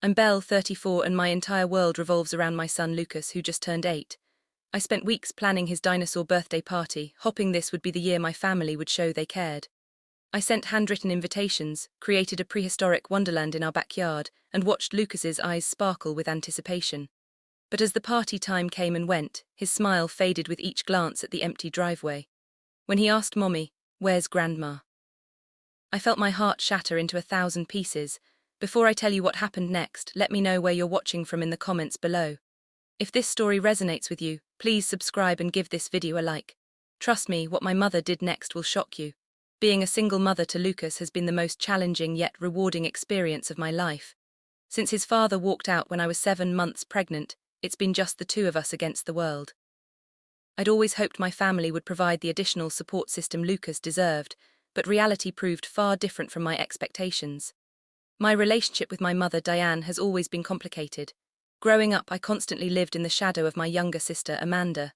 I'm Belle, 34, and my entire world revolves around my son Lucas, who just turned 8. I spent weeks planning his dinosaur birthday party, hoping this would be the year my family would show they cared. I sent handwritten invitations, created a prehistoric wonderland in our backyard, and watched Lucas's eyes sparkle with anticipation. But as the party time came and went, his smile faded with each glance at the empty driveway. When he asked Mommy, "Where's Grandma?" I felt my heart shatter into 1,000 pieces. Before I tell you what happened next, let me know where you're watching from in the comments below. If this story resonates with you, please subscribe and give this video a like. Trust me, what my mother did next will shock you. Being a single mother to Lucas has been the most challenging yet rewarding experience of my life. Since his father walked out when I was 7 months pregnant, it's been just the two of us against the world. I'd always hoped my family would provide the additional support system Lucas deserved, but reality proved far different from my expectations. My relationship with my mother, Diane, has always been complicated. Growing up, I constantly lived in the shadow of my younger sister, Amanda.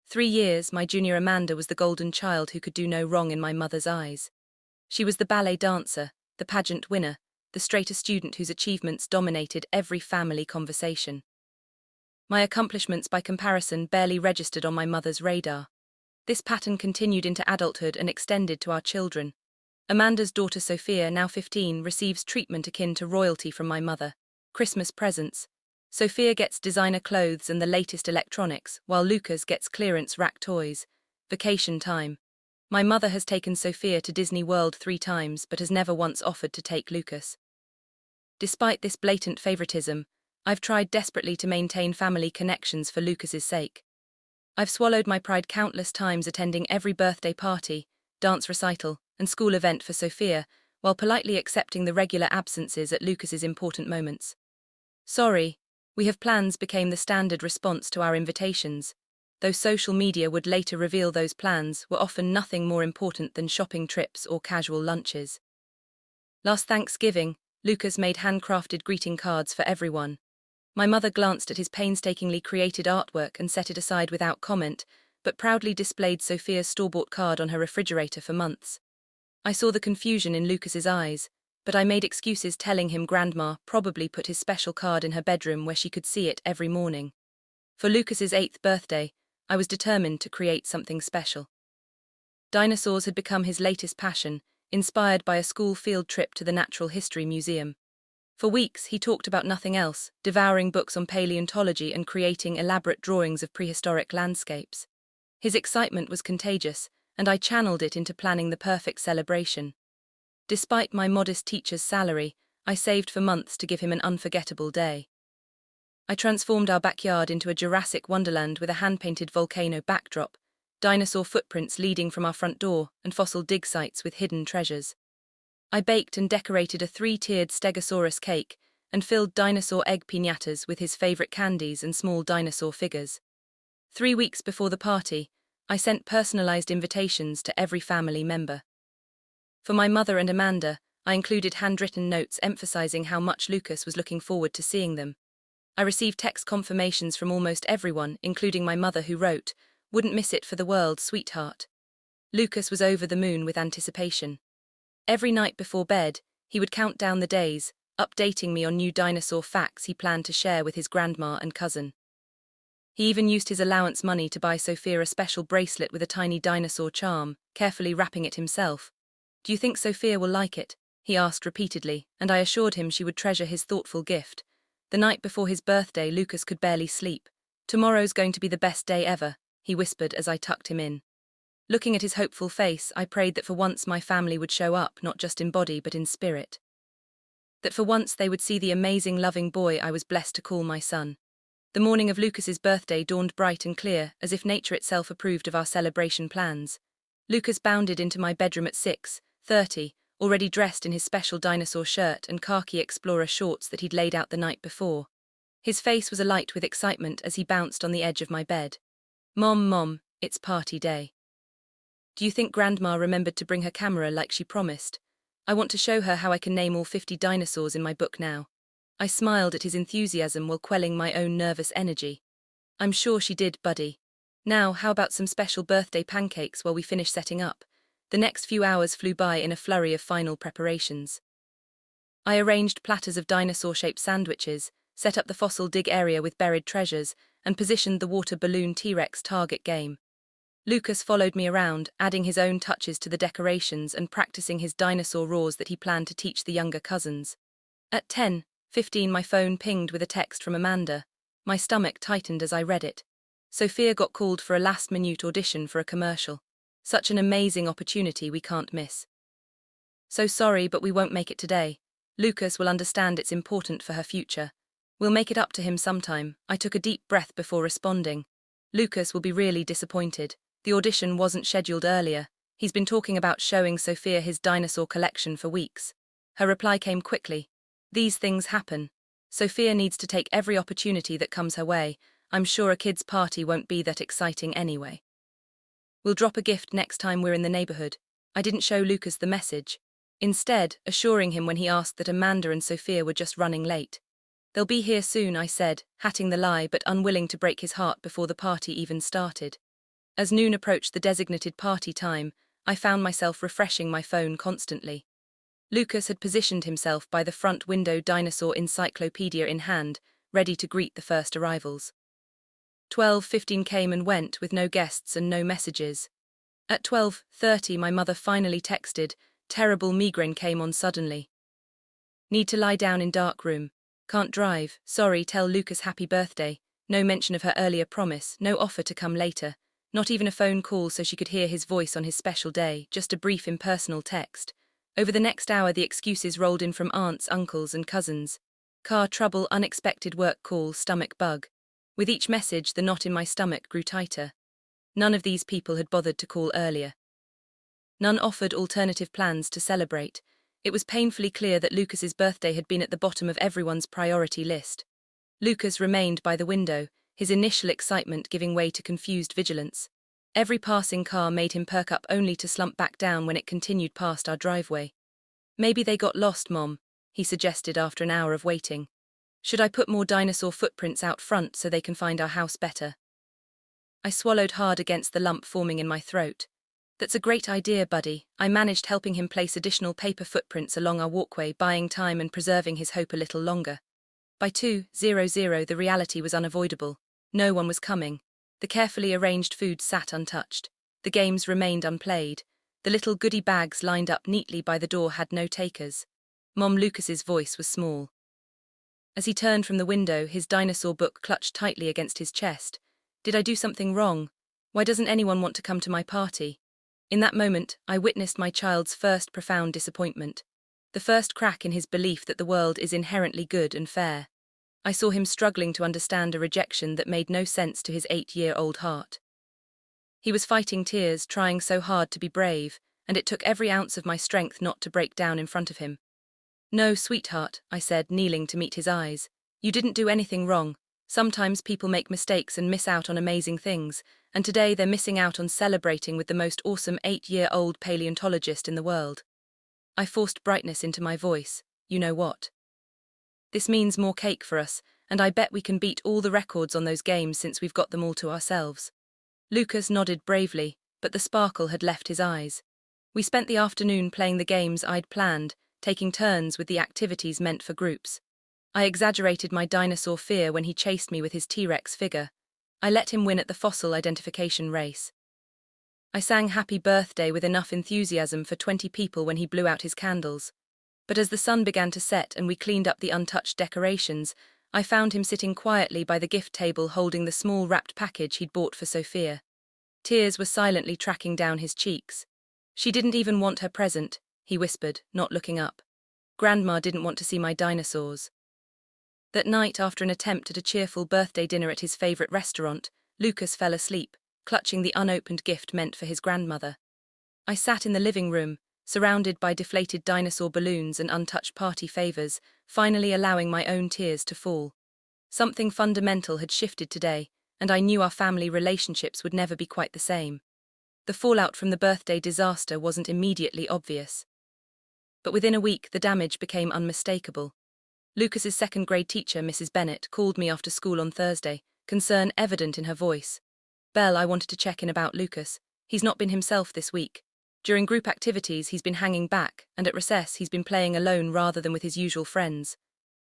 3 years, my junior Amanda was the golden child who could do no wrong in my mother's eyes. She was the ballet dancer, the pageant winner, the straight-A student whose achievements dominated every family conversation. My accomplishments, by comparison, barely registered on my mother's radar. This pattern continued into adulthood and extended to our children. Amanda's daughter Sophia, now 15, receives treatment akin to royalty from my mother. Christmas presents. Sophia gets designer clothes and the latest electronics, while Lucas gets clearance rack toys. Vacation time. My mother has taken Sophia to Disney World 3 times but has never once offered to take Lucas. Despite this blatant favoritism, I've tried desperately to maintain family connections for Lucas's sake. I've swallowed my pride countless times attending every birthday party, dance recital, and school event for Sophia, while politely accepting the regular absences at Lucas's important moments. "Sorry, we have plans" became the standard response to our invitations, though social media would later reveal those plans were often nothing more important than shopping trips or casual lunches. Last Thanksgiving, Lucas made handcrafted greeting cards for everyone. My mother glanced at his painstakingly created artwork and set it aside without comment, but proudly displayed Sophia's store-bought card on her refrigerator for months. I saw the confusion in Lucas's eyes, but I made excuses, telling him Grandma probably put his special card in her bedroom where she could see it every morning. For Lucas's 8th birthday, I was determined to create something special. Dinosaurs had become his latest passion, inspired by a school field trip to the Natural History Museum. For weeks, he talked about nothing else, devouring books on paleontology and creating elaborate drawings of prehistoric landscapes. His excitement was contagious, and I channeled it into planning the perfect celebration. Despite my modest teacher's salary, I saved for months to give him an unforgettable day. I transformed our backyard into a Jurassic wonderland with a hand-painted volcano backdrop, dinosaur footprints leading from our front door, and fossil dig sites with hidden treasures. I baked and decorated a 3-tiered Stegosaurus cake and filled dinosaur egg piñatas with his favorite candies and small dinosaur figures. 3 weeks before the party, I sent personalized invitations to every family member. For my mother and Amanda, I included handwritten notes emphasizing how much Lucas was looking forward to seeing them. I received text confirmations from almost everyone, including my mother, who wrote, "Wouldn't miss it for the world, sweetheart." Lucas was over the moon with anticipation. Every night before bed, he would count down the days, updating me on new dinosaur facts he planned to share with his grandma and cousin. He even used his allowance money to buy Sophia a special bracelet with a tiny dinosaur charm, carefully wrapping it himself. "Do you think Sophia will like it?" he asked repeatedly, and I assured him she would treasure his thoughtful gift. The night before his birthday, Lucas could barely sleep. "Tomorrow's going to be the best day ever," he whispered as I tucked him in. Looking at his hopeful face, I prayed that for once my family would show up, not just in body but in spirit. That for once they would see the amazing, loving boy I was blessed to call my son. The morning of Lucas's birthday dawned bright and clear, as if nature itself approved of our celebration plans. Lucas bounded into my bedroom at 6:30, already dressed in his special dinosaur shirt and khaki explorer shorts that he'd laid out the night before. His face was alight with excitement as he bounced on the edge of my bed. Mom, it's party day." "Do you think Grandma remembered to bring her camera like she promised? I want to show her how I can name all 50 dinosaurs in my book now." I smiled at his enthusiasm while quelling my own nervous energy. "I'm sure she did, buddy. Now, how about some special birthday pancakes while we finish setting up?" The next few hours flew by in a flurry of final preparations. I arranged platters of dinosaur-shaped sandwiches, set up the fossil dig area with buried treasures, and positioned the water balloon T-Rex target game. Lucas followed me around, adding his own touches to the decorations and practicing his dinosaur roars that he planned to teach the younger cousins. At 10:15, my phone pinged with a text from Amanda. My stomach tightened as I read it. Sophia got called for a last-minute audition for a commercial. Such an amazing opportunity we can't miss. So sorry, but we won't make it today. Lucas will understand it's important for her future. We'll make it up to him sometime. I took a deep breath before responding. Lucas will be really disappointed. The audition wasn't scheduled earlier. He's been talking about showing Sophia his dinosaur collection for weeks. Her reply came quickly. These things happen. Sophia needs to take every opportunity that comes her way. I'm sure a kid's party won't be that exciting anyway. We'll drop a gift next time we're in the neighborhood. I didn't show Lucas the message. Instead, assuring him when he asked that Amanda and Sophia were just running late. They'll be here soon, I said, hatting the lie but unwilling to break his heart before the party even started. As noon approached the designated party time, I found myself refreshing my phone constantly. Lucas had positioned himself by the front window, dinosaur encyclopedia in hand, ready to greet the first arrivals. 12:15 came and went with no guests and no messages. At 12:30 my mother finally texted, terrible migraine came on suddenly. Need to lie down in dark room. Can't drive, sorry, tell Lucas happy birthday. No mention of her earlier promise, no offer to come later. Not even a phone call so she could hear his voice on his special day, just a brief impersonal text. Over the next hour the excuses rolled in from aunts, uncles and cousins. Car trouble, unexpected work call, stomach bug. With each message the knot in my stomach grew tighter. None of these people had bothered to call earlier. None offered alternative plans to celebrate. It was painfully clear that Lucas's birthday had been at the bottom of everyone's priority list. Lucas remained by the window, his initial excitement giving way to confused vigilance. Every passing car made him perk up only to slump back down when it continued past our driveway. Maybe they got lost, Mom, he suggested after an hour of waiting. Should I put more dinosaur footprints out front so they can find our house better? I swallowed hard against the lump forming in my throat. That's a great idea, buddy. I managed helping him place additional paper footprints along our walkway, buying time and preserving his hope a little longer. By 2:00 the reality was unavoidable. No one was coming. The carefully arranged food sat untouched. The games remained unplayed. The little goodie bags lined up neatly by the door had no takers. Mom Lucas's voice was small. As he turned from the window, his dinosaur book clutched tightly against his chest. Did I do something wrong? Why doesn't anyone want to come to my party? In that moment, I witnessed my child's first profound disappointment. The first crack in his belief that the world is inherently good and fair. I saw him struggling to understand a rejection that made no sense to his 8-year-old heart. He was fighting tears, trying so hard to be brave, and it took every ounce of my strength not to break down in front of him. No, sweetheart, I said, kneeling to meet his eyes. You didn't do anything wrong. Sometimes people make mistakes and miss out on amazing things, and today they're missing out on celebrating with the most awesome 8-year-old paleontologist in the world. I forced brightness into my voice. You know what? This means more cake for us, and I bet we can beat all the records on those games since we've got them all to ourselves. Lucas nodded bravely, but the sparkle had left his eyes. We spent the afternoon playing the games I'd planned, taking turns with the activities meant for groups. I exaggerated my dinosaur fear when he chased me with his T-Rex figure. I let him win at the fossil identification race. I sang happy birthday with enough enthusiasm for 20 people when he blew out his candles. But as the sun began to set and we cleaned up the untouched decorations, I found him sitting quietly by the gift table holding the small wrapped package he'd bought for Sophia. Tears were silently tracking down his cheeks. She didn't even want her present, he whispered, not looking up. Grandma didn't want to see my dinosaurs. That night, after an attempt at a cheerful birthday dinner at his favorite restaurant, Lucas fell asleep, clutching the unopened gift meant for his grandmother. I sat in the living room, surrounded by deflated dinosaur balloons and untouched party favors, finally allowing my own tears to fall. Something fundamental had shifted today, and I knew our family relationships would never be quite the same. The fallout from the birthday disaster wasn't immediately obvious. But within a week, the damage became unmistakable. Lucas's second-grade teacher, Mrs. Bennett, called me after school on Thursday, concern evident in her voice. Belle, I wanted to check in about Lucas. He's not been himself this week. During group activities, he's been hanging back, and at recess, he's been playing alone rather than with his usual friends.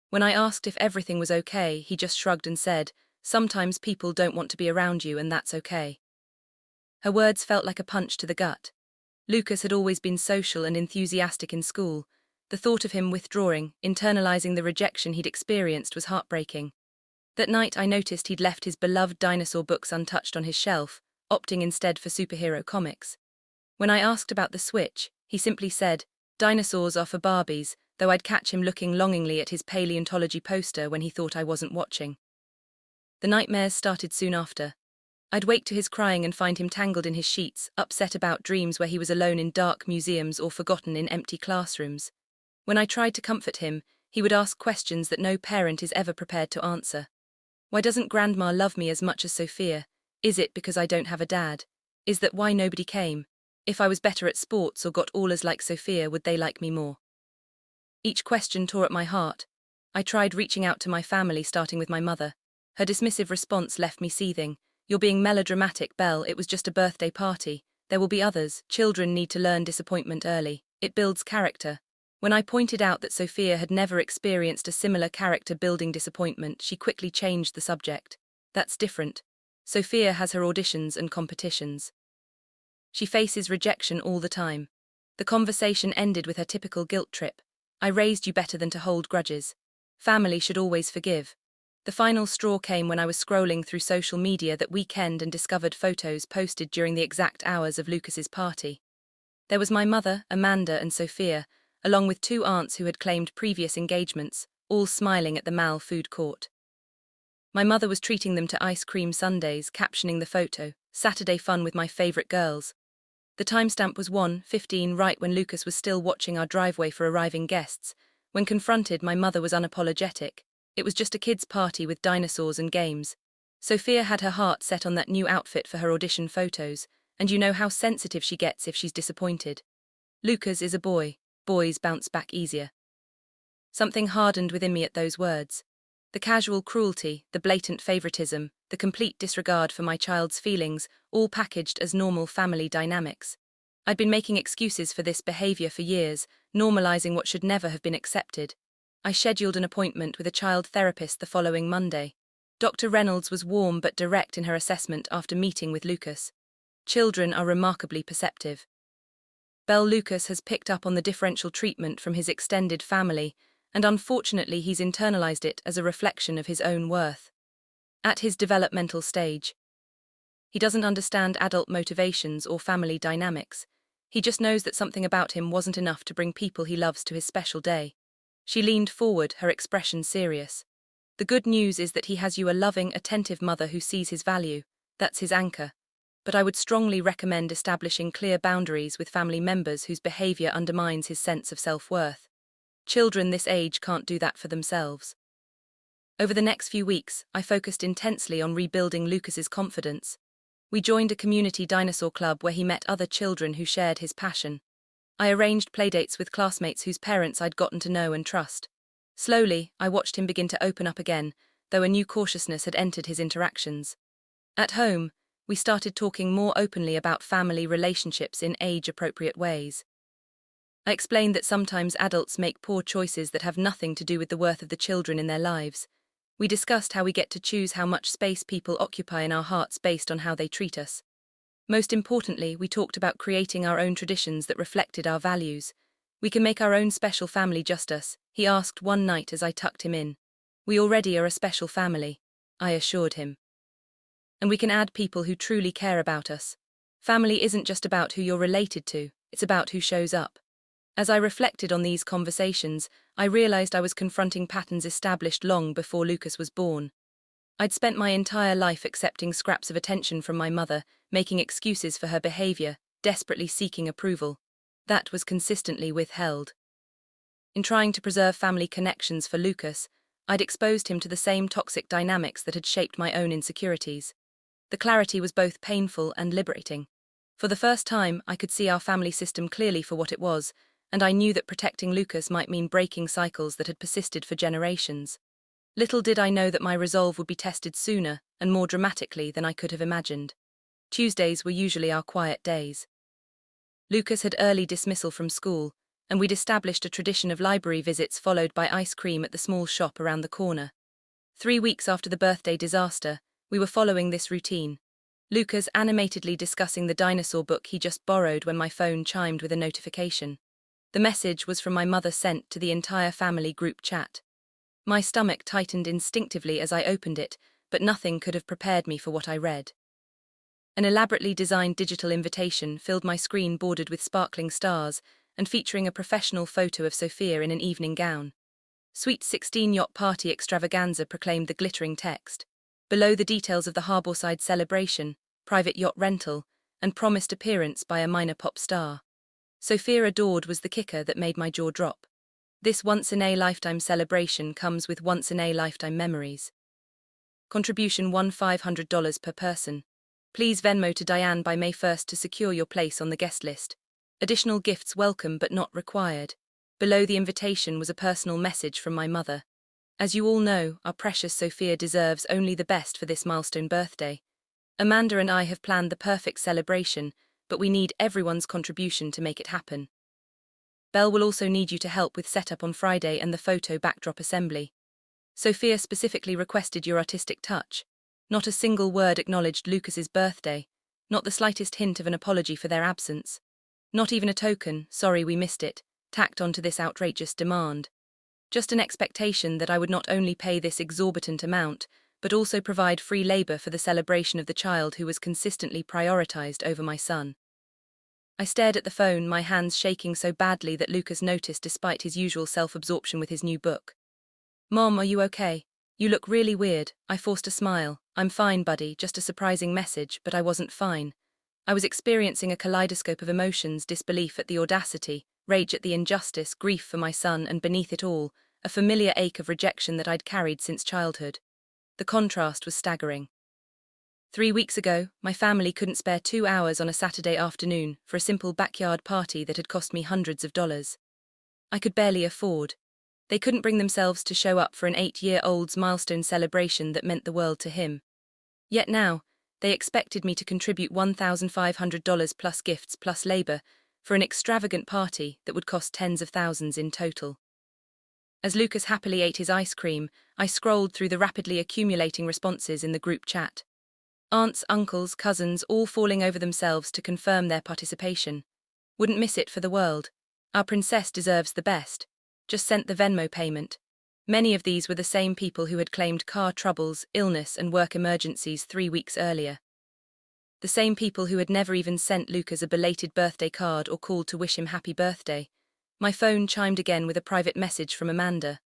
When I asked if everything was okay, he just shrugged and said, "Sometimes people don't want to be around you, and that's okay." Her words felt like a punch to the gut. Lucas had always been social and enthusiastic in school. The thought of him withdrawing, internalizing the rejection he'd experienced, was heartbreaking. That night, I noticed he'd left his beloved dinosaur books untouched on his shelf, opting instead for superhero comics. When I asked about the switch, he simply said, "Dinosaurs are for Barbies," though I'd catch him looking longingly at his paleontology poster when he thought I wasn't watching. The nightmares started soon after. I'd wake to his crying and find him tangled in his sheets, upset about dreams where he was alone in dark museums or forgotten in empty classrooms. When I tried to comfort him, he would ask questions that no parent is ever prepared to answer. Why doesn't Grandma love me as much as Sophia? Is it because I don't have a dad? Is that why nobody came? If I was better at sports or got all as like Sophia, would they like me more? Each question tore at my heart. I tried reaching out to my family, starting with my mother. Her dismissive response left me seething. "You're being melodramatic, Belle. It was just a birthday party. There will be others. Children need to learn disappointment early. It builds character." When I pointed out that Sophia had never experienced a similar character-building disappointment, she quickly changed the subject. "That's different. Sophia has her auditions and competitions. She faces rejection all the time." The conversation ended with her typical guilt trip. "I raised you better than to hold grudges. Family should always forgive." The final straw came when I was scrolling through social media that weekend and discovered photos posted during the exact hours of Lucas's party. There was my mother, Amanda, and Sophia, along with 2 aunts who had claimed previous engagements, all smiling at the Mal food court. My mother was treating them to ice cream sundaes, captioning the photo, "Saturday fun with my favorite girls." The timestamp was 1:15, right when Lucas was still watching our driveway for arriving guests. When confronted, my mother was unapologetic. It was just a kid's party with dinosaurs and games. Sophia had her heart set on that new outfit for her audition photos, and you know how sensitive she gets if she's disappointed. Lucas is a boy. Boys bounce back easier. Something hardened within me at those words. The casual cruelty, the blatant favoritism, the complete disregard for my child's feelings, all packaged as normal family dynamics. I'd been making excuses for this behavior for years, normalizing what should never have been accepted. I scheduled an appointment with a child therapist the following Monday. Dr. Reynolds was warm but direct in her assessment after meeting with Lucas. Children are remarkably perceptive. Belle, Lucas has picked up on the differential treatment from his extended family, and unfortunately he's internalized it as a reflection of his own worth. At his developmental stage, he doesn't understand adult motivations or family dynamics. He just knows that something about him wasn't enough to bring people he loves to his special day. She leaned forward, her expression serious. "The good news is that he has you, a loving, attentive mother who sees his value. That's his anchor. But I would strongly recommend establishing clear boundaries with family members whose behavior undermines his sense of self-worth. Children this age can't do that for themselves." Over the next few weeks, I focused intensely on rebuilding Lucas's confidence. We joined a community dinosaur club where he met other children who shared his passion. I arranged playdates with classmates whose parents I'd gotten to know and trust. Slowly, I watched him begin to open up again, though a new cautiousness had entered his interactions. At home, we started talking more openly about family relationships in age-appropriate ways. I explained that sometimes adults make poor choices that have nothing to do with the worth of the children in their lives. We discussed how we get to choose how much space people occupy in our hearts based on how they treat us. Most importantly, we talked about creating our own traditions that reflected our values. "We can make our own special family, just us," he asked one night as I tucked him in. "We already are a special family," I assured him. "And we can add people who truly care about us. Family isn't just about who you're related to, it's about who shows up." As I reflected on these conversations, I realized I was confronting patterns established long before Lucas was born. I'd spent my entire life accepting scraps of attention from my mother, making excuses for her behavior, desperately seeking approval. That was consistently withheld. In trying to preserve family connections for Lucas, I'd exposed him to the same toxic dynamics that had shaped my own insecurities. The clarity was both painful and liberating. For the first time, I could see our family system clearly for what it was, and I knew that protecting Lucas might mean breaking cycles that had persisted for generations. Little did I know that my resolve would be tested sooner and more dramatically than I could have imagined. Tuesdays were usually our quiet days. Lucas had early dismissal from school, and we'd established a tradition of library visits followed by ice cream at the small shop around the corner. 3 weeks after the birthday disaster, we were following this routine. Lucas animatedly discussing the dinosaur book he just borrowed when my phone chimed with a notification. The message was from my mother, sent to the entire family group chat. My stomach tightened instinctively as I opened it, but nothing could have prepared me for what I read. An elaborately designed digital invitation filled my screen, bordered with sparkling stars and featuring a professional photo of Sophia in an evening gown. Sweet 16 yacht party extravaganza, proclaimed the glittering text. Below, the details of the harbourside celebration, private yacht rental, and promised appearance by a minor pop star. Sophia adored was the kicker that made my jaw drop. This once-in-a-lifetime celebration comes with once-in-a-lifetime memories. Contribution $1,500 per person. Please Venmo to Diane by May 1st to secure your place on the guest list. Additional gifts welcome but not required. Below the invitation was a personal message from my mother. As you all know, our precious Sophia deserves only the best for this milestone birthday. Amanda and I have planned the perfect celebration, but we need everyone's contribution to make it happen. Belle will also need you to help with setup on Friday and the photo backdrop assembly. Sophia specifically requested your artistic touch. Not a single word acknowledged Lucas's birthday, not the slightest hint of an apology for their absence. Not even a token, "Sorry we missed it," tacked onto this outrageous demand. Just an expectation that I would not only pay this exorbitant amount, but also provide free labor for the celebration of the child who was consistently prioritized over my son. I stared at the phone, my hands shaking so badly that Lucas noticed despite his usual self-absorption with his new book. "Mom, are you okay? You look really weird." I forced a smile. "I'm fine, buddy, just a surprising message," but I wasn't fine. I was experiencing a kaleidoscope of emotions: disbelief at the audacity, rage at the injustice, grief for my son, and beneath it all, a familiar ache of rejection that I'd carried since childhood. The contrast was staggering. 3 weeks ago, my family couldn't spare 2 hours on a Saturday afternoon for a simple backyard party that had cost me hundreds of dollars. I could barely afford. They couldn't bring themselves to show up for an 8-year-old's milestone celebration that meant the world to him. Yet now, they expected me to contribute $1,500 plus gifts plus labor for an extravagant party that would cost tens of thousands in total. As Lucas happily ate his ice cream, I scrolled through the rapidly accumulating responses in the group chat. Aunts, uncles, cousins, all falling over themselves to confirm their participation. "Wouldn't miss it for the world. Our princess deserves the best. Just sent the Venmo payment." Many of these were the same people who had claimed car troubles, illness, and work emergencies 3 weeks earlier. The same people who had never even sent Lucas a belated birthday card or called to wish him happy birthday. My phone chimed again with a private message from Amanda.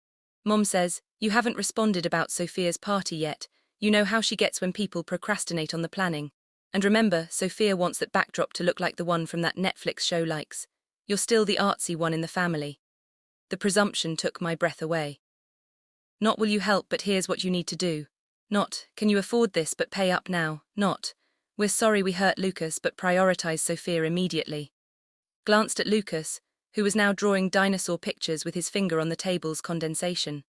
"Mom says, you haven't responded about Sophia's party yet. You know how she gets when people procrastinate on the planning. And remember, Sophia wants that backdrop to look like the one from that Netflix show likes. You're still the artsy one in the family." The presumption took my breath away. Not "will you help but here's what you need to do." Not "can you afford this but pay up now." Not "we're sorry we hurt Lucas but prioritize Sophia immediately." Glanced at Lucas, who was now drawing dinosaur pictures with his finger on the table's condensation.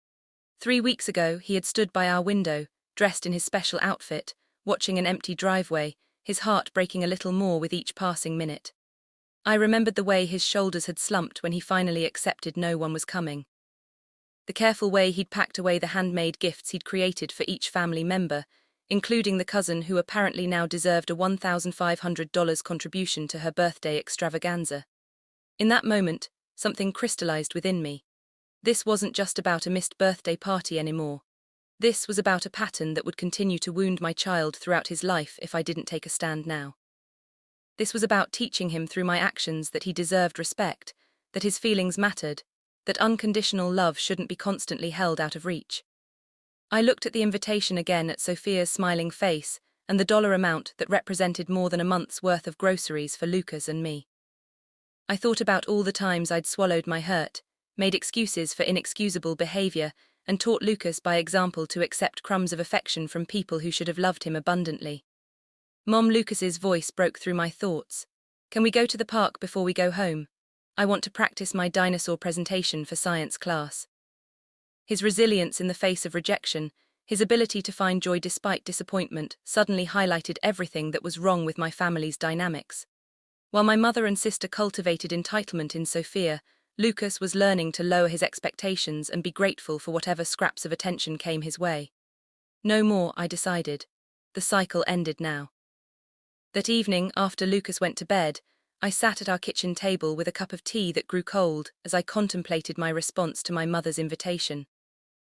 3 weeks ago, he had stood by our window, dressed in his special outfit, watching an empty driveway, his heart breaking a little more with each passing minute. I remembered the way his shoulders had slumped when he finally accepted no one was coming. The careful way he'd packed away the handmade gifts he'd created for each family member, including the cousin who apparently now deserved a $1,500 contribution to her birthday extravaganza. In that moment, something crystallized within me. This wasn't just about a missed birthday party anymore. This was about a pattern that would continue to wound my child throughout his life if I didn't take a stand now. This was about teaching him through my actions that he deserved respect, that his feelings mattered, that unconditional love shouldn't be constantly held out of reach. I looked at the invitation again, at Sophia's smiling face, and the dollar amount that represented more than a month's worth of groceries for Lucas and me. I thought about all the times I'd swallowed my hurt, made excuses for inexcusable behavior, and taught Lucas by example to accept crumbs of affection from people who should have loved him abundantly. Mom, Lucas's voice broke through my thoughts. "Can we go to the park before we go home? I want to practice my dinosaur presentation for science class." His resilience in the face of rejection, his ability to find joy despite disappointment, suddenly highlighted everything that was wrong with my family's dynamics. While my mother and sister cultivated entitlement in Sophia, Lucas was learning to lower his expectations and be grateful for whatever scraps of attention came his way. No more, I decided. The cycle ended now. That evening, after Lucas went to bed, I sat at our kitchen table with a cup of tea that grew cold as I contemplated my response to my mother's invitation.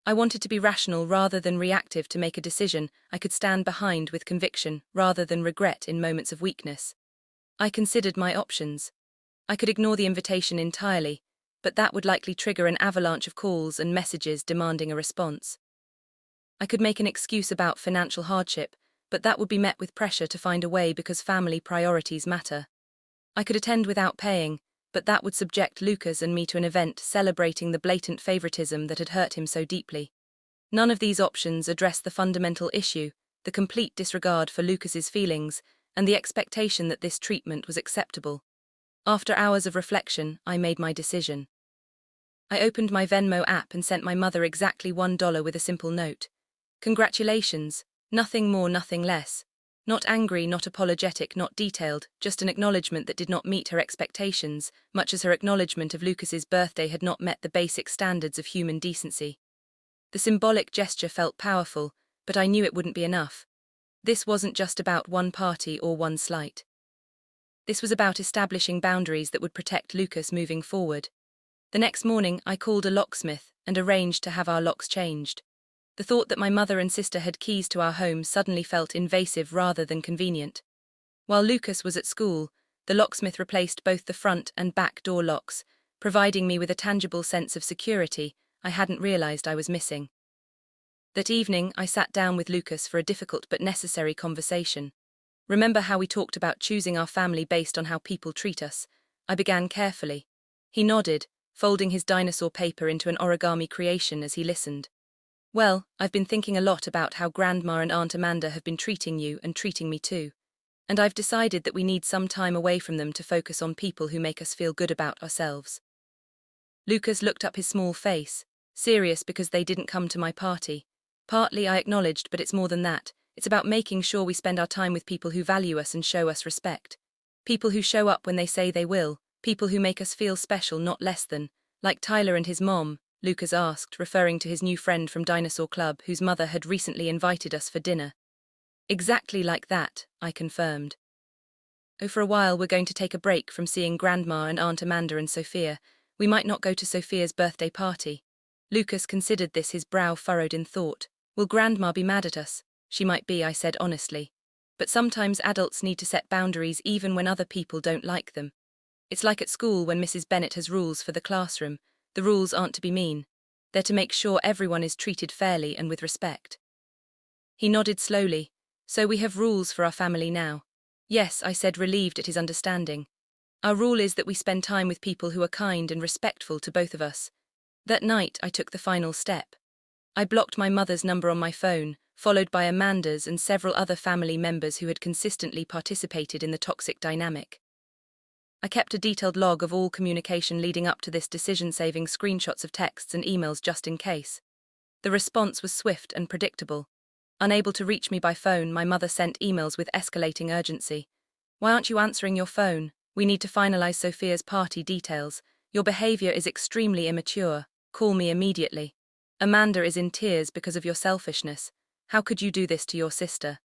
I wanted to be rational rather than reactive, to make a decision I could stand behind with conviction rather than regret in moments of weakness. I considered my options. I could ignore the invitation entirely, but that would likely trigger an avalanche of calls and messages demanding a response. I could make an excuse about financial hardship, but that would be met with pressure to find a way because family priorities matter. I could attend without paying, but that would subject Lucas and me to an event celebrating the blatant favoritism that had hurt him so deeply. None of these options addressed the fundamental issue, the complete disregard for Lucas's feelings, and the expectation that this treatment was acceptable. After hours of reflection, I made my decision. I opened my Venmo app and sent my mother exactly $1 with a simple note. Congratulations, nothing more, nothing less. Not angry, not apologetic, not detailed, just an acknowledgement that did not meet her expectations, much as her acknowledgement of Lucas's birthday had not met the basic standards of human decency. The symbolic gesture felt powerful, but I knew it wouldn't be enough. This wasn't just about one party or one slight. This was about establishing boundaries that would protect Lucas moving forward. The next morning, I called a locksmith and arranged to have our locks changed. The thought that my mother and sister had keys to our home suddenly felt invasive rather than convenient. While Lucas was at school, the locksmith replaced both the front and back door locks, providing me with a tangible sense of security I hadn't realized I was missing. That evening, I sat down with Lucas for a difficult but necessary conversation. Remember how we talked about choosing our family based on how people treat us? I began carefully. He nodded, folding his dinosaur paper into an origami creation as he listened. Well, I've been thinking a lot about how Grandma and Aunt Amanda have been treating you and treating me too. And I've decided that we need some time away from them to focus on people who make us feel good about ourselves. Lucas looked up his small face, serious because they didn't come to my party. Partly, I acknowledged, but it's more than that. It's about making sure we spend our time with people who value us and show us respect. People who show up when they say they will, people who make us feel special, not less than, like Tyler and his mom, Lucas asked, referring to his new friend from Dinosaur Club whose mother had recently invited us for dinner. Exactly like that, I confirmed. Oh, for a while we're going to take a break from seeing Grandma and Aunt Amanda and Sophia. We might not go to Sophia's birthday party. Lucas considered this, his brow furrowed in thought. Will Grandma be mad at us? She might be, I said honestly. But sometimes adults need to set boundaries even when other people don't like them. It's like at school when Mrs. Bennett has rules for the classroom. The rules aren't to be mean. They're to make sure everyone is treated fairly and with respect. He nodded slowly. So we have rules for our family now. Yes, I said, relieved at his understanding. Our rule is that we spend time with people who are kind and respectful to both of us. That night, I took the final step. I blocked my mother's number on my phone, followed by Amanda's and several other family members who had consistently participated in the toxic dynamic. I kept a detailed log of all communication leading up to this decision, saving screenshots of texts and emails just in case. The response was swift and predictable. Unable to reach me by phone, my mother sent emails with escalating urgency. Why aren't you answering your phone? We need to finalize Sophia's party details. Your behavior is extremely immature. Call me immediately. Amanda is in tears because of your selfishness. How could you do this to your sister?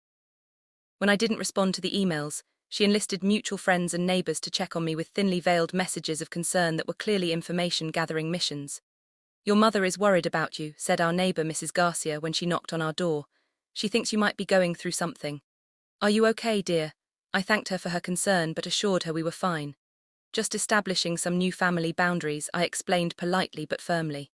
When I didn't respond to the emails, she enlisted mutual friends and neighbors to check on me with thinly veiled messages of concern that were clearly information-gathering missions. Your mother is worried about you, said our neighbor Mrs. Garcia when she knocked on our door. She thinks you might be going through something. Are you okay, dear? I thanked her for her concern but assured her we were fine. Just establishing some new family boundaries, I explained politely but firmly.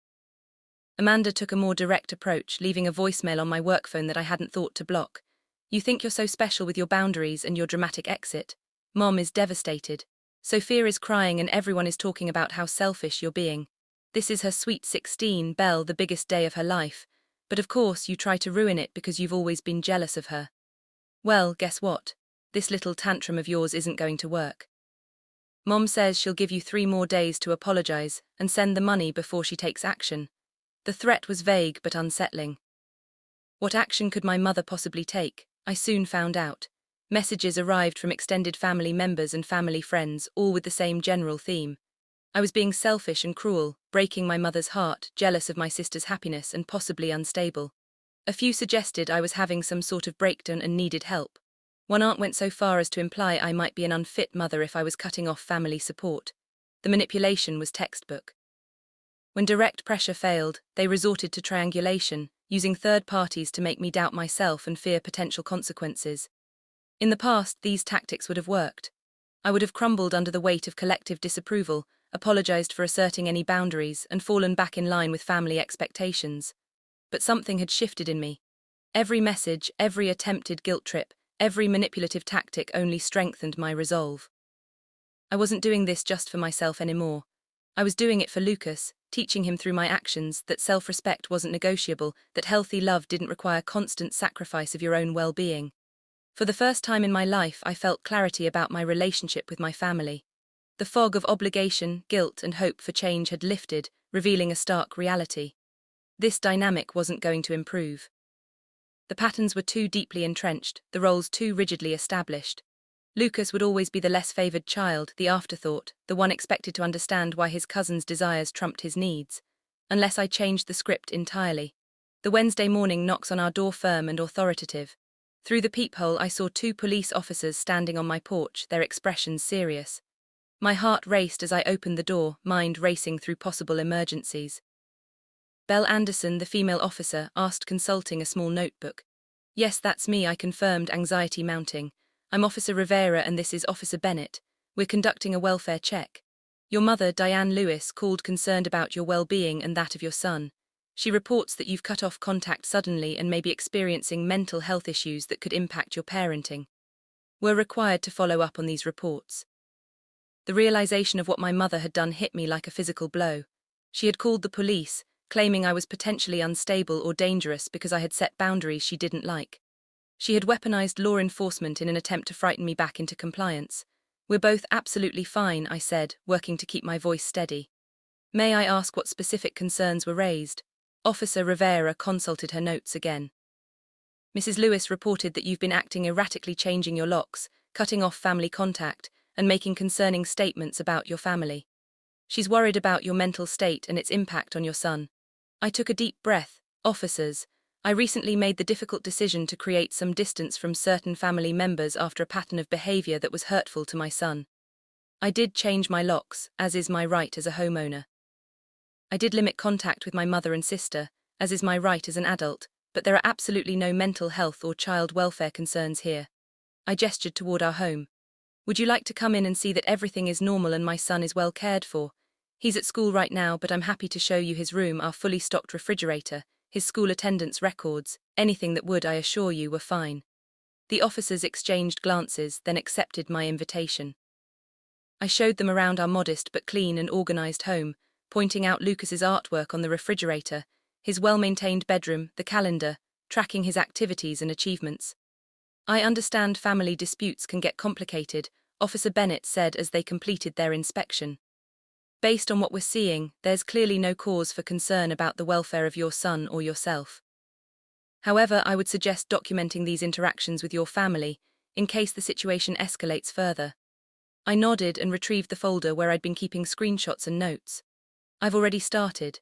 Amanda took a more direct approach, leaving a voicemail on my work phone that I hadn't thought to block. You think you're so special with your boundaries and your dramatic exit. Mom is devastated. Sophia is crying and everyone is talking about how selfish you're being. This is her sweet 16, Belle, the biggest day of her life. But of course you try to ruin it because you've always been jealous of her. Well, guess what? This little tantrum of yours isn't going to work. Mom says she'll give you 3 more days to apologize and send the money before she takes action. The threat was vague but unsettling. What action could my mother possibly take? I soon found out. Messages arrived from extended family members and family friends, all with the same general theme. I was being selfish and cruel, breaking my mother's heart, jealous of my sister's happiness and possibly unstable. A few suggested I was having some sort of breakdown and needed help. One aunt went so far as to imply I might be an unfit mother if I was cutting off family support. The manipulation was textbook. When direct pressure failed, they resorted to triangulation, using third parties to make me doubt myself and fear potential consequences. In the past, these tactics would have worked. I would have crumbled under the weight of collective disapproval, apologized for asserting any boundaries, and fallen back in line with family expectations. But something had shifted in me. Every message, every attempted guilt trip, every manipulative tactic only strengthened my resolve. I wasn't doing this just for myself anymore. I was doing it for Lucas, teaching him through my actions that self-respect wasn't negotiable, that healthy love didn't require constant sacrifice of your own well-being. For the first time in my life, I felt clarity about my relationship with my family. The fog of obligation, guilt, and hope for change had lifted, revealing a stark reality. This dynamic wasn't going to improve. The patterns were too deeply entrenched, the roles too rigidly established. Lucas would always be the less favored child, the afterthought, the one expected to understand why his cousin's desires trumped his needs. Unless I changed the script entirely. The Wednesday morning knocks on our door firm and authoritative. Through the peephole I saw 2 police officers standing on my porch, their expressions serious. My heart raced as I opened the door, mind racing through possible emergencies. Belle Anderson, the female officer, asked, consulting a small notebook. "Yes, that's me," I confirmed, anxiety mounting. "I'm Officer Rivera and this is Officer Bennett. We're conducting a welfare check. Your mother, Diane Lewis, called concerned about your well-being and that of your son. She reports that you've cut off contact suddenly and may be experiencing mental health issues that could impact your parenting. We're required to follow up on these reports." The realization of what my mother had done hit me like a physical blow. She had called the police, claiming I was potentially unstable or dangerous because I had set boundaries she didn't like. She had weaponized law enforcement in an attempt to frighten me back into compliance. "We're both absolutely fine," I said, working to keep my voice steady. "May I ask what specific concerns were raised?" Officer Rivera consulted her notes again. "Mrs. Lewis reported that you've been acting erratically, changing your locks, cutting off family contact, and making concerning statements about your family. She's worried about your mental state and its impact on your son." I took a deep breath. "Officers, I recently made the difficult decision to create some distance from certain family members after a pattern of behavior that was hurtful to my son. I did change my locks, as is my right as a homeowner. I did limit contact with my mother and sister, as is my right as an adult, but there are absolutely no mental health or child welfare concerns here." I gestured toward our home. "Would you like to come in and see that everything is normal and my son is well cared for? He's at school right now, but I'm happy to show you his room, our fully stocked refrigerator, his school attendance records, anything that would, I assure you, were fine." The officers exchanged glances, then accepted my invitation. I showed them around our modest but clean and organized home, pointing out Lucas's artwork on the refrigerator, his well-maintained bedroom, the calendar, tracking his activities and achievements. "I understand family disputes can get complicated," Officer Bennett said as they completed their inspection. "Based on what we're seeing, there's clearly no cause for concern about the welfare of your son or yourself. However, I would suggest documenting these interactions with your family, in case the situation escalates further." I nodded and retrieved the folder where I'd been keeping screenshots and notes. "I've already started.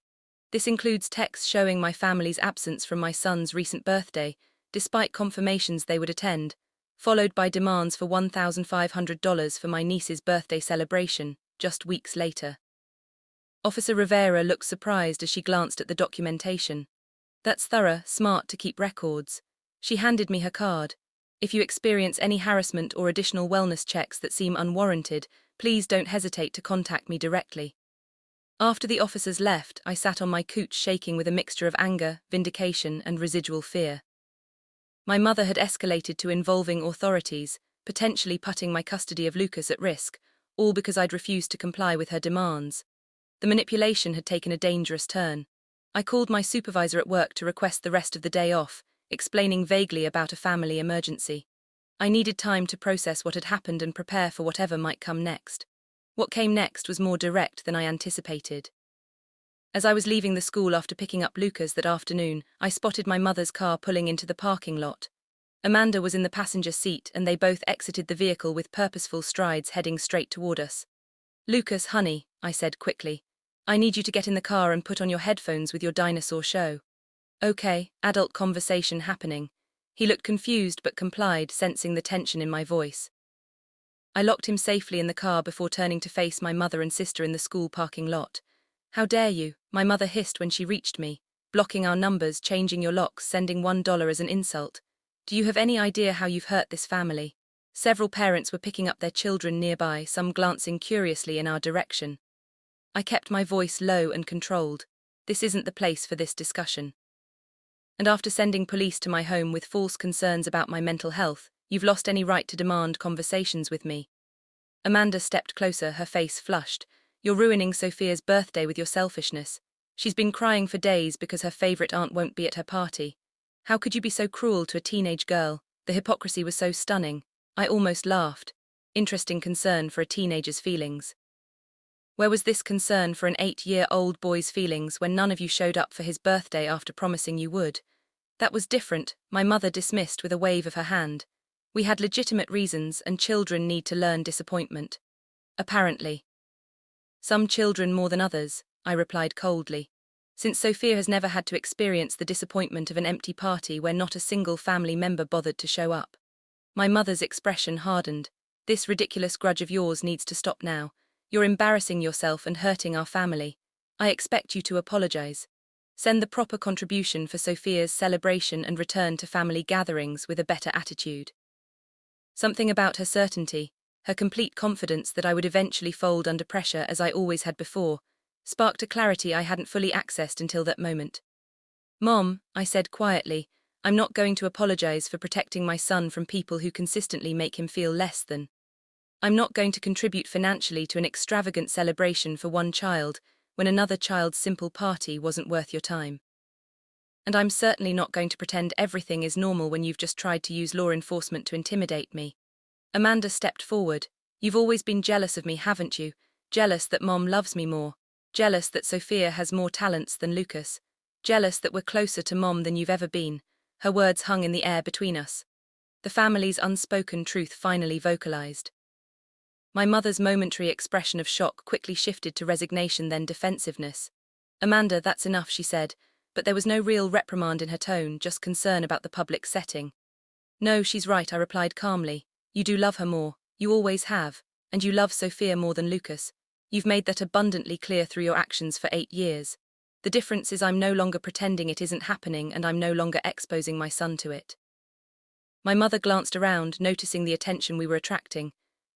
This includes texts showing my family's absence from my son's recent birthday, despite confirmations they would attend, followed by demands for $1,500 for my niece's birthday celebration, just weeks later." Officer Rivera looked surprised as she glanced at the documentation. "That's thorough, smart to keep records." She handed me her card. "If you experience any harassment or additional wellness checks that seem unwarranted, please don't hesitate to contact me directly." After the officers left, I sat on my couch shaking with a mixture of anger, vindication, and residual fear. My mother had escalated to involving authorities, potentially putting my custody of Lucas at risk, all because I'd refused to comply with her demands. The manipulation had taken a dangerous turn. I called my supervisor at work to request the rest of the day off, explaining vaguely about a family emergency. I needed time to process what had happened and prepare for whatever might come next. What came next was more direct than I anticipated. As I was leaving the school after picking up Lucas that afternoon, I spotted my mother's car pulling into the parking lot. Amanda was in the passenger seat and they both exited the vehicle with purposeful strides heading straight toward us. Lucas, honey, I said quickly. I need you to get in the car and put on your headphones with your dinosaur show. Okay, adult conversation happening. He looked confused but complied, sensing the tension in my voice. I locked him safely in the car before turning to face my mother and sister in the school parking lot. How dare you, my mother hissed when she reached me, blocking our numbers, changing your locks, sending $1 as an insult. Do you have any idea how you've hurt this family? Several parents were picking up their children nearby, some glancing curiously in our direction. I kept my voice low and controlled. This isn't the place for this discussion. And after sending police to my home with false concerns about my mental health, you've lost any right to demand conversations with me. Amanda stepped closer, her face flushed. You're ruining Sophia's birthday with your selfishness. She's been crying for days because her favorite aunt won't be at her party. How could you be so cruel to a teenage girl? The hypocrisy was so stunning. I almost laughed. Interesting concern for a teenager's feelings. Where was this concern for an 8-year-old boy's feelings when none of you showed up for his birthday after promising you would? That was different, my mother dismissed with a wave of her hand. We had legitimate reasons, and children need to learn disappointment. Apparently. Some children more than others, I replied coldly. Since Sophia has never had to experience the disappointment of an empty party where not a single family member bothered to show up. My mother's expression hardened. This ridiculous grudge of yours needs to stop now. You're embarrassing yourself and hurting our family. I expect you to apologize. Send the proper contribution for Sophia's celebration and return to family gatherings with a better attitude. Something about her certainty, her complete confidence that I would eventually fold under pressure as I always had before, sparked a clarity I hadn't fully accessed until that moment. Mom, I said quietly, I'm not going to apologize for protecting my son from people who consistently make him feel less than. I'm not going to contribute financially to an extravagant celebration for one child when another child's simple party wasn't worth your time. And I'm certainly not going to pretend everything is normal when you've just tried to use law enforcement to intimidate me. Amanda stepped forward. You've always been jealous of me, haven't you? Jealous that Mom loves me more. Jealous that Sophia has more talents than Lucas. Jealous that we're closer to Mom than you've ever been. Her words hung in the air between us. The family's unspoken truth finally vocalized. My mother's momentary expression of shock quickly shifted to resignation, then defensiveness. Amanda, that's enough, she said, but there was no real reprimand in her tone, just concern about the public setting. No, she's right, I replied calmly. You do love her more, you always have, and you love Sophia more than Lucas. You've made that abundantly clear through your actions for 8 years. The difference is I'm no longer pretending it isn't happening and I'm no longer exposing my son to it. My mother glanced around, noticing the attention we were attracting.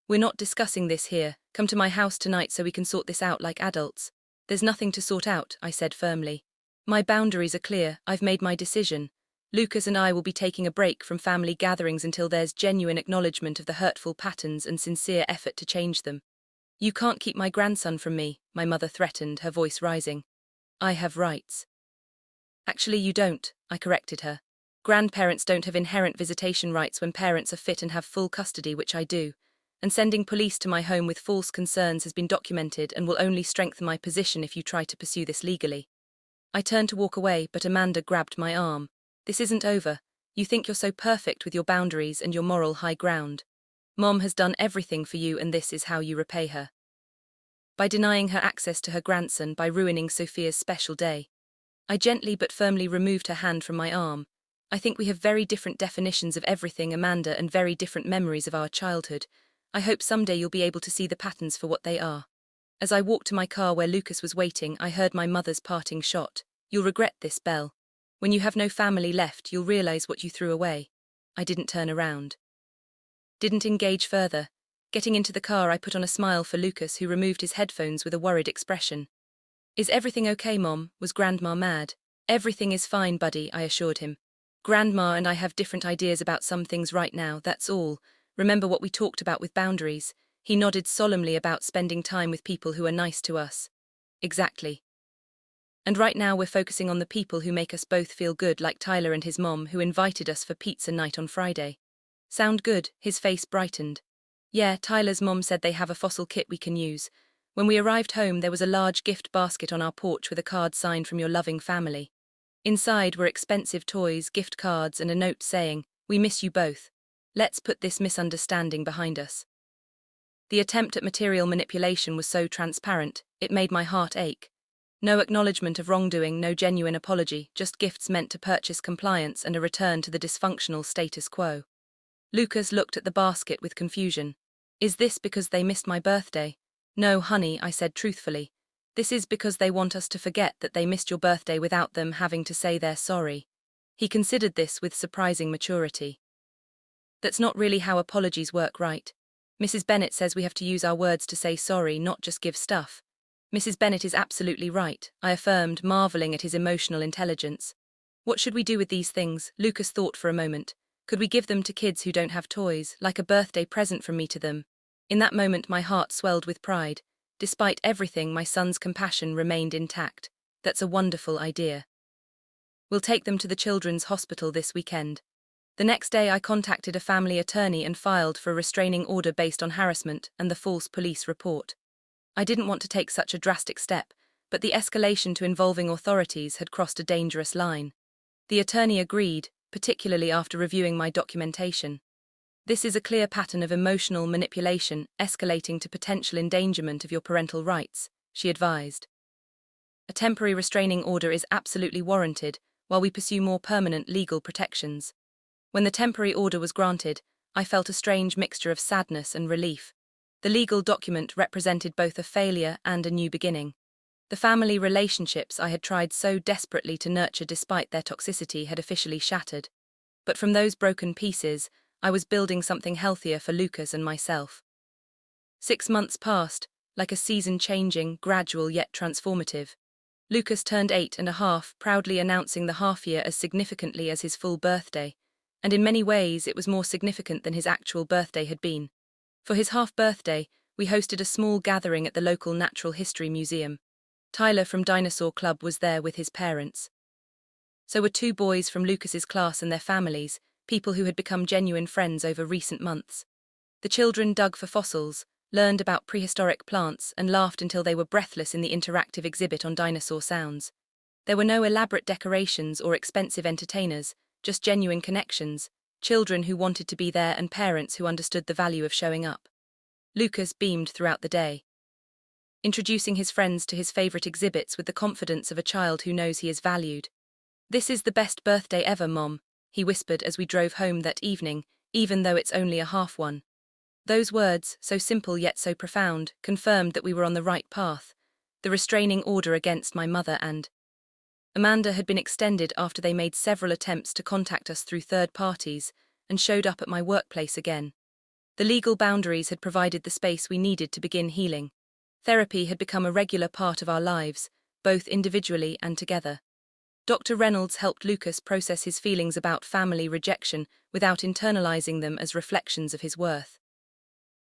We're not discussing this here. Come to my house tonight so we can sort this out like adults. There's nothing to sort out, I said firmly. My boundaries are clear, I've made my decision. Lucas and I will be taking a break from family gatherings until there's genuine acknowledgement of the hurtful patterns and sincere effort to change them. You can't keep my grandson from me, my mother threatened, her voice rising. I have rights. Actually, you don't, I corrected her. Grandparents don't have inherent visitation rights when parents are fit and have full custody, which I do. And sending police to my home with false concerns has been documented and will only strengthen my position if you try to pursue this legally. I turned to walk away, but Amanda grabbed my arm. This isn't over. You think you're so perfect with your boundaries and your moral high ground. Mom has done everything for you and this is how you repay her. By denying her access to her grandson, by ruining Sophia's special day. I gently but firmly removed her hand from my arm. I think we have very different definitions of everything, Amanda, and very different memories of our childhood. I hope someday you'll be able to see the patterns for what they are. As I walked to my car where Lucas was waiting, I heard my mother's parting shot. You'll regret this, Belle. When you have no family left, you'll realize what you threw away. I didn't turn around. Didn't engage further. Getting into the car, I put on a smile for Lucas, who removed his headphones with a worried expression. Is everything okay, Mom? Was Grandma mad? Everything is fine, buddy, I assured him. Grandma and I have different ideas about some things right now, that's all. Remember what we talked about with boundaries? He nodded solemnly about spending time with people who are nice to us. Exactly. And right now we're focusing on the people who make us both feel good, like Tyler and his mom, who invited us for pizza night on Friday. Sound good? His face brightened. Yeah, Tyler's mom said they have a fossil kit we can use. When we arrived home, there was a large gift basket on our porch with a card signed from your loving family. Inside were expensive toys, gift cards, and a note saying, We miss you both. Let's put this misunderstanding behind us. The attempt at material manipulation was so transparent, it made my heart ache. No acknowledgement of wrongdoing, no genuine apology, just gifts meant to purchase compliance and a return to the dysfunctional status quo. Lucas looked at the basket with confusion. Is this because they missed my birthday? No, honey, I said truthfully. This is because they want us to forget that they missed your birthday without them having to say they're sorry. He considered this with surprising maturity. That's not really how apologies work, right? Mrs. Bennet says we have to use our words to say sorry, not just give stuff. Mrs. Bennet is absolutely right, I affirmed, marveling at his emotional intelligence. What should we do with these things? Lucas thought for a moment. Could we give them to kids who don't have toys, like a birthday present from me to them? In that moment my heart swelled with pride. Despite everything, my son's compassion remained intact. That's a wonderful idea. We'll take them to the children's hospital this weekend. The next day I contacted a family attorney and filed for a restraining order based on harassment and the false police report. I didn't want to take such a drastic step, but the escalation to involving authorities had crossed a dangerous line. The attorney agreed, particularly after reviewing my documentation. This is a clear pattern of emotional manipulation escalating to potential endangerment of your parental rights, she advised. A temporary restraining order is absolutely warranted while we pursue more permanent legal protections. When the temporary order was granted, I felt a strange mixture of sadness and relief. The legal document represented both a failure and a new beginning. The family relationships I had tried so desperately to nurture despite their toxicity had officially shattered. But from those broken pieces, I was building something healthier for Lucas and myself. 6 months passed, like a season-changing, gradual yet transformative. Lucas turned 8.5, proudly announcing the half-year as significantly as his full birthday, and in many ways it was more significant than his actual birthday had been. For his half-birthday, we hosted a small gathering at the local Natural History Museum. Tyler from Dinosaur Club was there with his parents. So were 2 boys from Lucas's class and their families, people who had become genuine friends over recent months. The children dug for fossils, learned about prehistoric plants, and laughed until they were breathless in the interactive exhibit on dinosaur sounds. There were no elaborate decorations or expensive entertainers, just genuine connections, children who wanted to be there and parents who understood the value of showing up. Lucas beamed throughout the day, introducing his friends to his favorite exhibits with the confidence of a child who knows he is valued. "This is the best birthday ever, Mom," he whispered as we drove home that evening, even though it's only a half one. Those words, so simple yet so profound, confirmed that we were on the right path. The restraining order against my mother and Amanda had been extended after they made several attempts to contact us through third parties and showed up at my workplace again. The legal boundaries had provided the space we needed to begin healing. Therapy had become a regular part of our lives, both individually and together. Dr. Reynolds helped Lucas process his feelings about family rejection without internalizing them as reflections of his worth.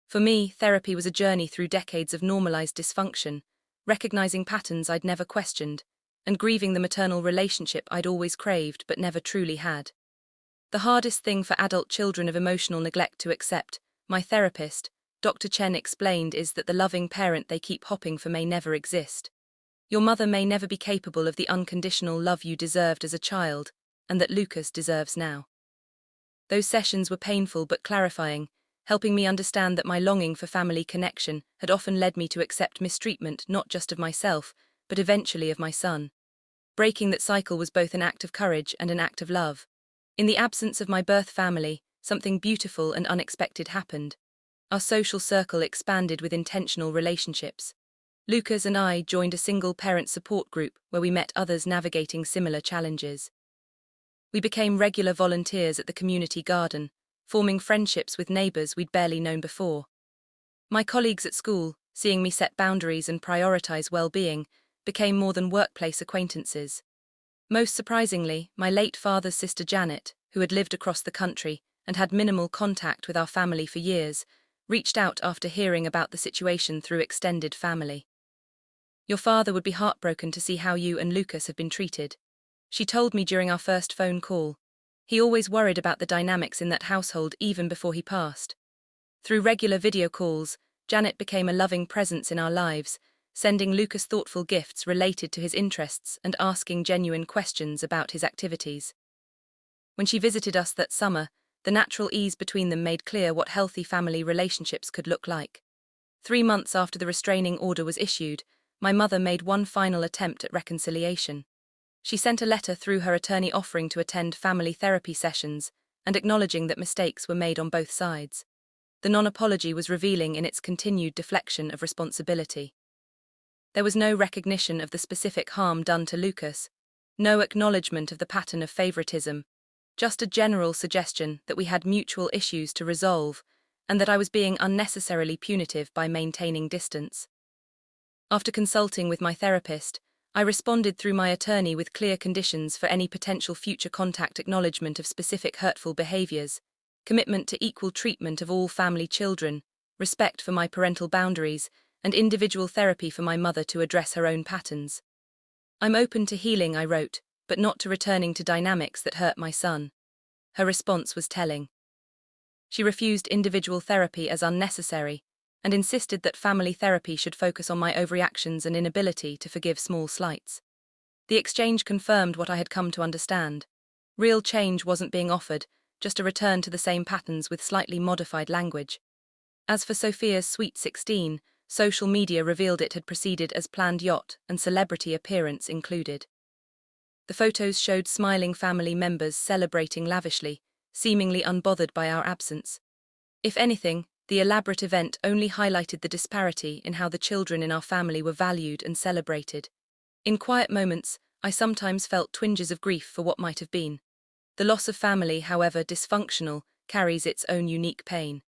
For me, therapy was a journey through decades of normalized dysfunction, recognizing patterns I'd never questioned, and grieving the maternal relationship I'd always craved but never truly had. The hardest thing for adult children of emotional neglect to accept, my therapist, Dr. Chen explained, is that the loving parent they keep hoping for may never exist. Your mother may never be capable of the unconditional love you deserved as a child, and that Lucas deserves now. Those sessions were painful but clarifying, helping me understand that my longing for family connection had often led me to accept mistreatment not just of myself, but eventually of my son. Breaking that cycle was both an act of courage and an act of love. In the absence of my birth family, something beautiful and unexpected happened. Our social circle expanded with intentional relationships. Lucas and I joined a single-parent support group where we met others navigating similar challenges. We became regular volunteers at the community garden, forming friendships with neighbors we'd barely known before. My colleagues at school, seeing me set boundaries and prioritize well-being, became more than workplace acquaintances. Most surprisingly, my late father's sister Janet, who had lived across the country and had minimal contact with our family for years, reached out after hearing about the situation through extended family. "Your father would be heartbroken to see how you and Lucas have been treated," she told me during our first phone call. "He always worried about the dynamics in that household even before he passed." Through regular video calls, Janet became a loving presence in our lives, sending Lucas thoughtful gifts related to his interests and asking genuine questions about his activities. When she visited us that summer, The natural ease between them made clear what healthy family relationships could look like. 3 months after the restraining order was issued, my mother made one final attempt at reconciliation. She sent a letter through her attorney offering to attend family therapy sessions and acknowledging that mistakes were made on both sides. The non-apology was revealing in its continued deflection of responsibility. There was no recognition of the specific harm done to Lucas, no acknowledgement of the pattern of favoritism, just a general suggestion that we had mutual issues to resolve and that I was being unnecessarily punitive by maintaining distance. After consulting with my therapist, I responded through my attorney with clear conditions for any potential future contact, acknowledgement of specific hurtful behaviors, commitment to equal treatment of all family children, respect for my parental boundaries, and individual therapy for my mother to address her own patterns. I'm open to healing, I wrote, but not to returning to dynamics that hurt my son. Her response was telling. She refused individual therapy as unnecessary and insisted that family therapy should focus on my overreactions and inability to forgive small slights. The exchange confirmed what I had come to understand. Real change wasn't being offered, just a return to the same patterns with slightly modified language. As for Sophia's Sweet 16, social media revealed it had proceeded as planned, yacht and celebrity appearance included. The photos showed smiling family members celebrating lavishly, seemingly unbothered by our absence. If anything, the elaborate event only highlighted the disparity in how the children in our family were valued and celebrated. In quiet moments, I sometimes felt twinges of grief for what might have been. The loss of family, however dysfunctional, carries its own unique pain.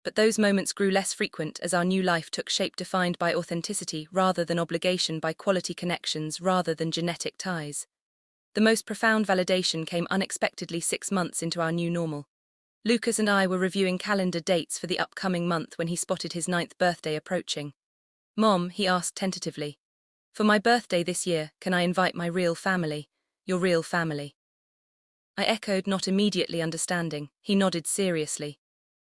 But those moments grew less frequent as our new life took shape, defined by authenticity rather than obligation, by quality connections rather than genetic ties. The most profound validation came unexpectedly 6 months into our new normal. Lucas and I were reviewing calendar dates for the upcoming month when he spotted his 9th birthday approaching. "Mom," he asked tentatively, "for my birthday this year, can I invite my real family, your real family?" I echoed, not immediately understanding. He nodded seriously.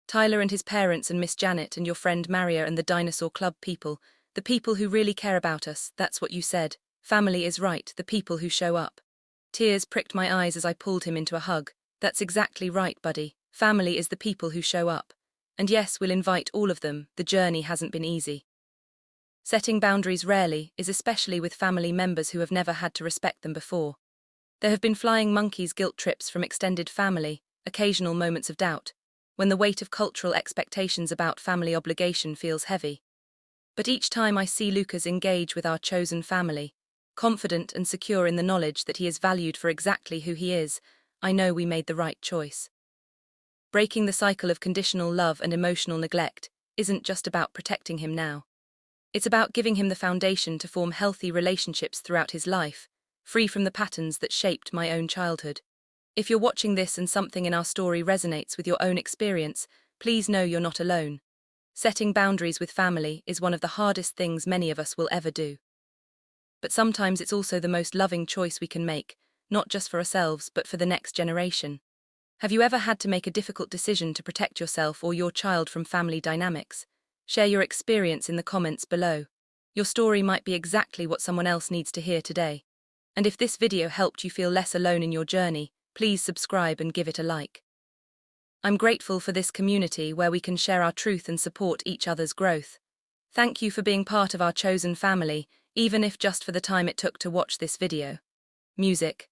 "Tyler and his parents and Miss Janet and your friend Maria and the Dinosaur Club people, the people who really care about us, that's what you said. Family is right, the people who show up." Tears pricked my eyes as I pulled him into a hug. "That's exactly right, buddy. Family is the people who show up. And yes, we'll invite all of them. The journey hasn't been easy." Setting boundaries rarely is, especially with family members who have never had to respect them before. There have been flying monkeys guilt trips from extended family, occasional moments of doubt, when the weight of cultural expectations about family obligation feels heavy. But each time I see Lucas engage with our chosen family, confident and secure in the knowledge that he is valued for exactly who he is, I know we made the right choice. Breaking the cycle of conditional love and emotional neglect isn't just about protecting him now. It's about giving him the foundation to form healthy relationships throughout his life, free from the patterns that shaped my own childhood. If you're watching this and something in our story resonates with your own experience, please know you're not alone. Setting boundaries with family is one of the hardest things many of us will ever do. But sometimes it's also the most loving choice we can make, not just for ourselves but for the next generation. Have you ever had to make a difficult decision to protect yourself or your child from family dynamics? Share your experience in the comments below. Your story might be exactly what someone else needs to hear today. And if this video helped you feel less alone in your journey, please subscribe and give it a like. I'm grateful for this community where we can share our truth and support each other's growth. Thank you for being part of our chosen family, even if just for the time it took to watch this video. Music.